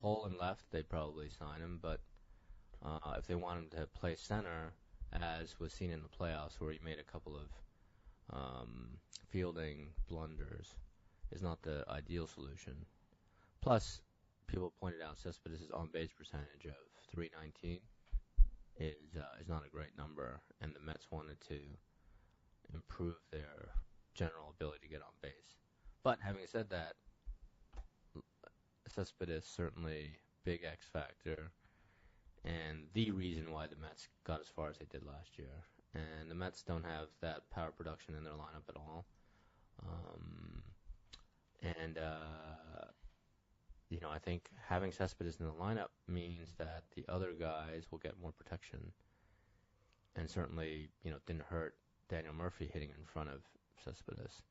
hole in left, they'd probably sign him. But if they want him to play center, as was seen in the playoffs, where he made a couple of fielding blunders, is not the ideal solution. Plus, people pointed out Cespedes' on-base percentage of .319 is not a great number, and the Mets wanted to improve their general ability to get on base. But having said that, Cespedes certainly big X factor, and the reason why the Mets got as far as they did last year. And the Mets don't have that power production in their lineup at all. And I think having Cespedes in the lineup means that the other guys will get more protection. And certainly, didn't hurt Daniel Murphy hitting in front of Cespedes.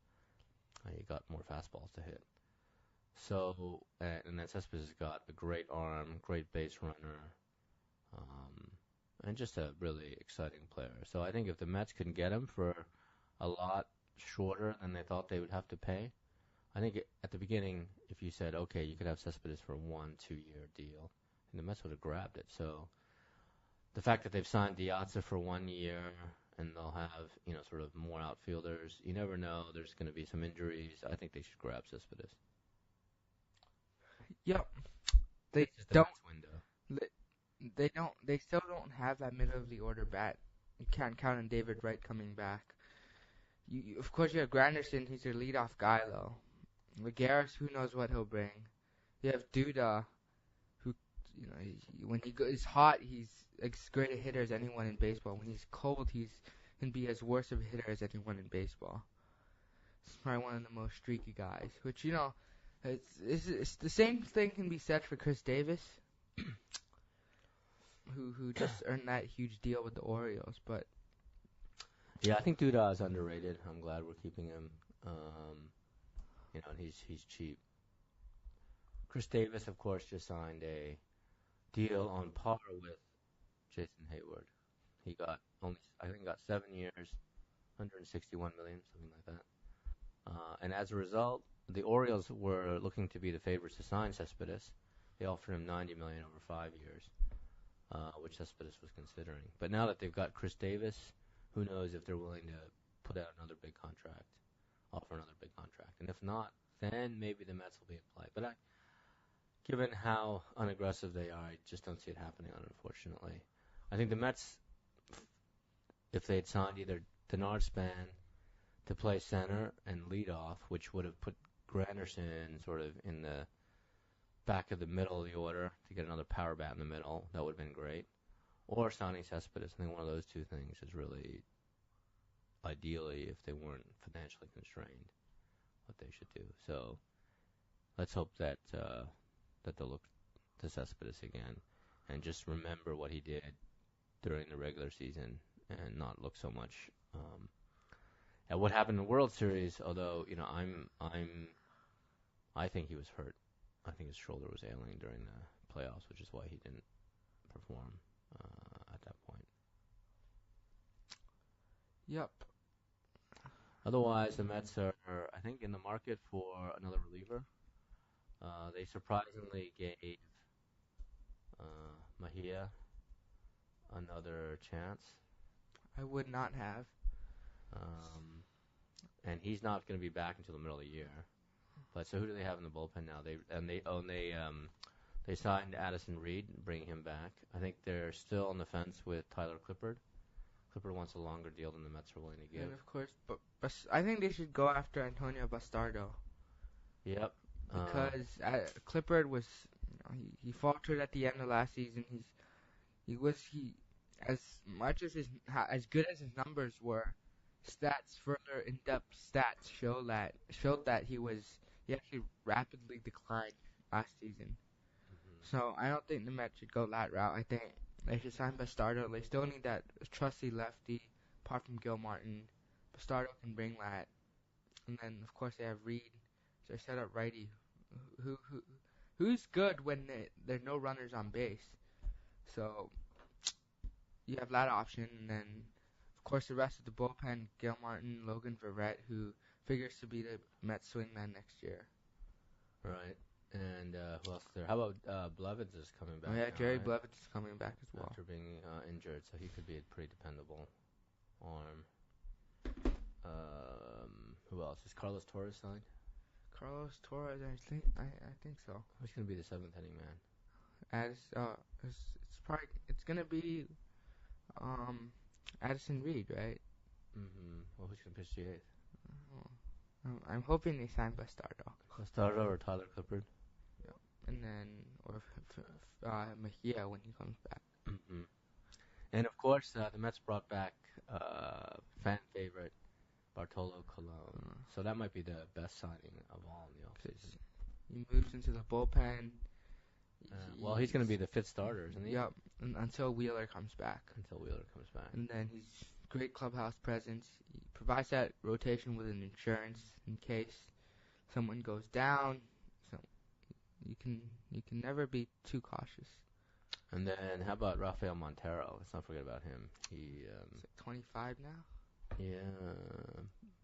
He got more fastballs to hit. So, and then Cespedes has got a great arm, great base runner, and just a really exciting player. So I think if the Mets can get him for a lot shorter than they thought they would have to pay, I think at the beginning, if you said, okay, you could have Cespedes for a 1-2 year deal, and the Mets would have grabbed it. So the fact that they've signed Diazza for 1 year, and they'll have, sort of more outfielders, you never know. There's going to be some injuries. I think they should grab Cespedes. Yep. They still don't have that middle of the order bat. You can't count on David Wright coming back. Of course, you have Granderson. He's your leadoff guy, though. Lagares, who knows what he'll bring. You have Duda, who, when he is hot, he's as great a hitter as anyone in baseball. When he's cold, he can be as worse of a hitter as anyone in baseball. He's probably one of the most streaky guys, which, it's the same thing can be said for Chris Davis, who just earned that huge deal with the Orioles. But yeah, I think Duda is underrated. I'm glad we're keeping him. And he's cheap. Chris Davis, of course, just signed a deal on par with Jason Hayward. He got 7 years, $161 million, something like that. And as a result, the Orioles were looking to be the favorites to sign Cespedes. They offered him $90 million over 5 years, which Cespedes was considering. But now that they've got Chris Davis, who knows if they're willing to put out another big contract, offer another big contract. And if not, then maybe the Mets will be in play. But given how unaggressive they are, I just don't see it happening, unfortunately. I think the Mets, if they'd signed either Denard Span to play center and lead off, which would have put Granderson sort of in the back of the middle of the order to get another power bat in the middle, that would have been great. Or signing Cespedes. I think one of those two things is really, ideally, if they weren't financially constrained, what they should do. So let's hope that they'll look to Cespedes again and just remember what he did during the regular season and not look so much at what happened in the World Series. Although I think he was hurt. I think his shoulder was ailing during the playoffs, which is why he didn't perform at that point. Yep. Otherwise, the Mets are, I think, in the market for another reliever. They surprisingly gave Mejia another chance. I would not have. And he's not going to be back until the middle of the year. But so who do they have in the bullpen now? They signed Addison Reed, bringing him back. I think they're still on the fence with Tyler Clippard. Clippard wants a longer deal than the Mets are willing to give. And of course, but I think they should go after Antonio Bastardo. Yep. Because Clippard was, he faltered at the end of last season. As much as as good as his numbers were, further in-depth stats showed that he actually rapidly declined last season. Mm-hmm. So I don't think the Mets should go that route. I think they should sign Bastardo. They still need that trusty lefty, apart from Gil Martin. Bastardo can bring that. And then, of course, they have Reed, their setup righty, who's good when there are no runners on base. So you have that option. And then, of course, the rest of the bullpen, Gil Martin, Logan Verrett, who figures to be the Mets swingman next year. Right. And who else is there? How about Blevins is coming Oh back yeah, now, Jerry right? Blevins is coming back as well. After being injured, so he could be a pretty dependable arm. Who else? Is Carlos Torres signed? Carlos Torres, I think so. Who's going to be the seventh inning man? As it's probably it's gonna be um Addison Reed, right? Well, who's going to pitch the eighth? Oh, I'm hoping they sign Bastardo. Bastardo or Tyler Clippard? Yep. And then or Mejia when he comes back. hmm And of course, the Mets brought back fan favorite Bartolo Colon. So that might be the best signing of all in the offseason. He moves into the bullpen. Well, he's going to be the fifth starter, isn't he? Yep, until Wheeler comes back. Until Wheeler comes back. And then he's great clubhouse presence. He provides that rotation with an insurance in case someone goes down. So you can never be too cautious. And then how about Rafael Montero? Let's not forget about him. He's like 25 now. Yeah,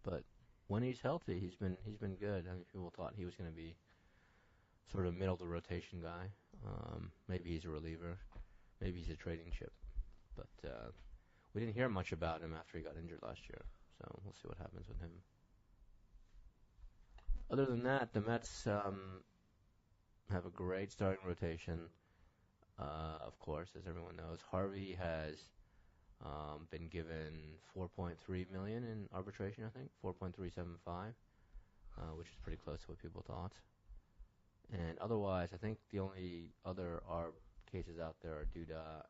but when he's healthy, he's been good. I mean, people thought he was going to be sort of middle of the rotation guy. Maybe he's a reliever. Maybe he's a trading chip. But we didn't hear much about him after he got injured last year. So we'll see what happens with him. Other than that, the Mets have a great starting rotation. Of course, as everyone knows, Harvey has been given 4.3 million in arbitration. I think 4.375, which is pretty close to what people thought. And otherwise, I think the only other ARB cases out there are Duda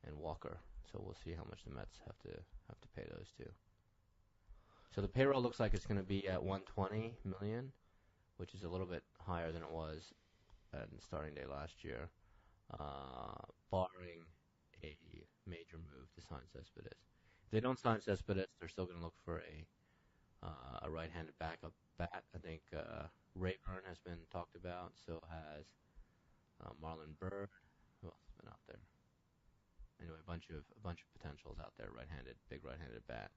and Walker. So we'll see how much the Mets have to pay those two. So the payroll looks like it's going to be at 120 million, which is a little bit higher than it was at the starting day last year, barring a major move to sign Cespedes. If they don't sign Cespedes, they're still going to look for a right-handed backup bat. I think Rayburn has been talked about. So has Marlon Byrd. Who else has been out there? Anyway, a bunch of potentials out there. Big right-handed bat.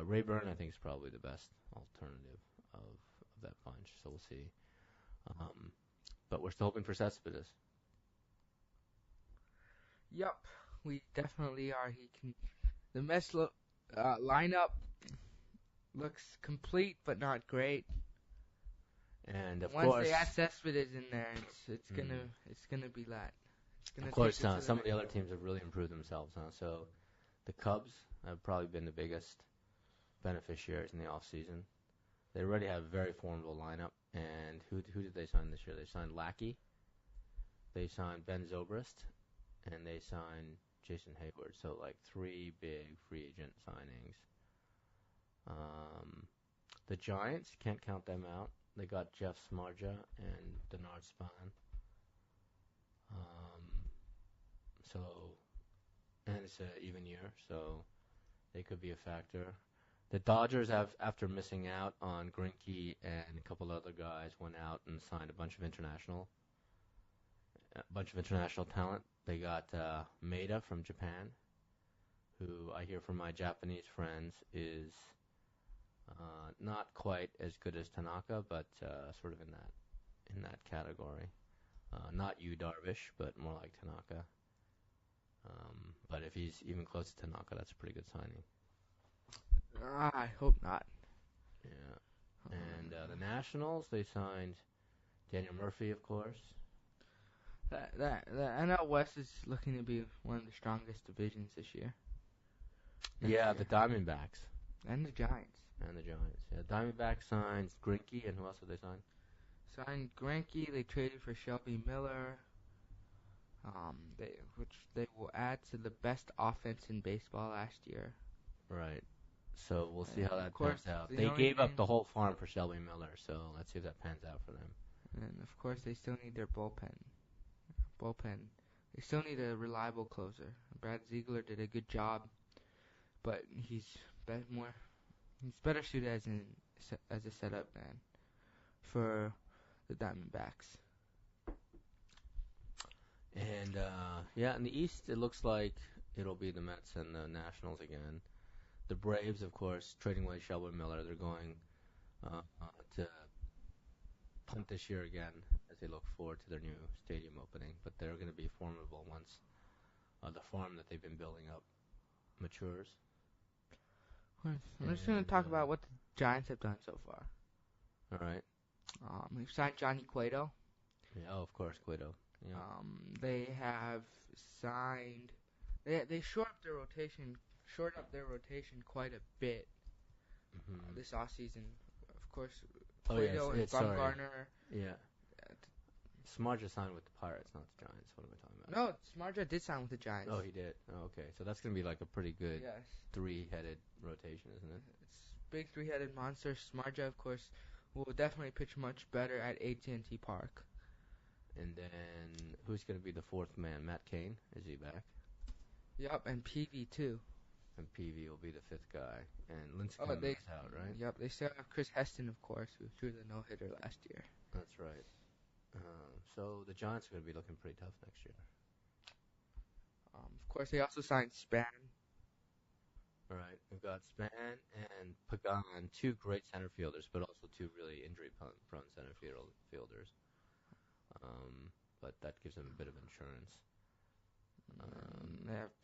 Rayburn, I think, is probably the best alternative of that bunch. So we'll see. But we're still hoping for Cespedes. Yup, we definitely are. The Mets lineup looks complete but not great. And of Once course, they add Cespedes in there, it's gonna be that. Of course, some of the other teams have really improved themselves. So the Cubs have probably been the biggest beneficiaries in the offseason. They already have a very formidable lineup. And who did they sign this year? They signed Lackey, they signed Ben Zobrist, and they signed Jason Hayward. So like three big free agent signings. The Giants, can't count them out. They got Jeff Smarja and Denard Spahn. So, and it's an even year, so they could be a factor. The Dodgers have, after missing out on Greinke and a couple other guys, went out and signed a bunch of international talent. They got Maeda from Japan, who I hear from my Japanese friends is not quite as good as Tanaka, but sort of in that category. Not Yu Darvish, but more like Tanaka. But if he's even close to Tanaka, that's a pretty good signing. I hope not. Yeah. And the Nationals, they signed Daniel Murphy, of course. The NL West is looking to be one of the strongest divisions this year. Yeah, the Diamondbacks. And the Giants. Yeah, Diamondbacks signed Greinke, and who else did they sign? Signed Greinke. They traded for Shelby Miller. Which they will add to the best offense in baseball last year. Right. So we'll see how that pans out. The They gave up the whole farm for Shelby Miller, so let's see if that pans out for them. And of course, they still need their bullpen. They still need a reliable closer. Brad Ziegler did a good job, but he's better suited as a setup man for the Diamondbacks. And yeah, in the East, it looks like it'll be the Mets and the Nationals again. The Braves, of course, trading away Shelby Miller. They're going to punt this year again as they look forward to their new stadium opening. But they're going to be formidable once the farm that they've been building up matures. I'm just gonna And talk about what the Giants have done so far. all right, We've signed Johnny Cueto. yeah, oh, of course, Guido. Yeah, They have signed. They shortened up their rotation quite a bit hmm this offseason. Of course, oh yeah, Cueto and sorry, Bumgarner. yeah. Smart just signed with the Pirates, not the Giants. What am I talking about? No, Smarja did sign with the Giants. Oh, he did. Oh, okay, so that's going to be like a pretty good Yes. three-headed rotation, isn't it? It's big three-headed monster. Smarja, of course, will definitely pitch much better at AT&T Park. And then who's going to be the fourth man? Matt Cain, is he back? Yup, and PV too. And PV will be the fifth guy. And Lincecum Oh, they is out, right? Yup, they still have Chris Heston, of course, who threw the no-hitter last year. That's right. So the Giants are going to be looking pretty tough next year. Of course, they also signed Span. All right, we've got Span and Pagan, two great center fielders, but also two really injury-prone center fielders. But that gives them a bit of insurance. They have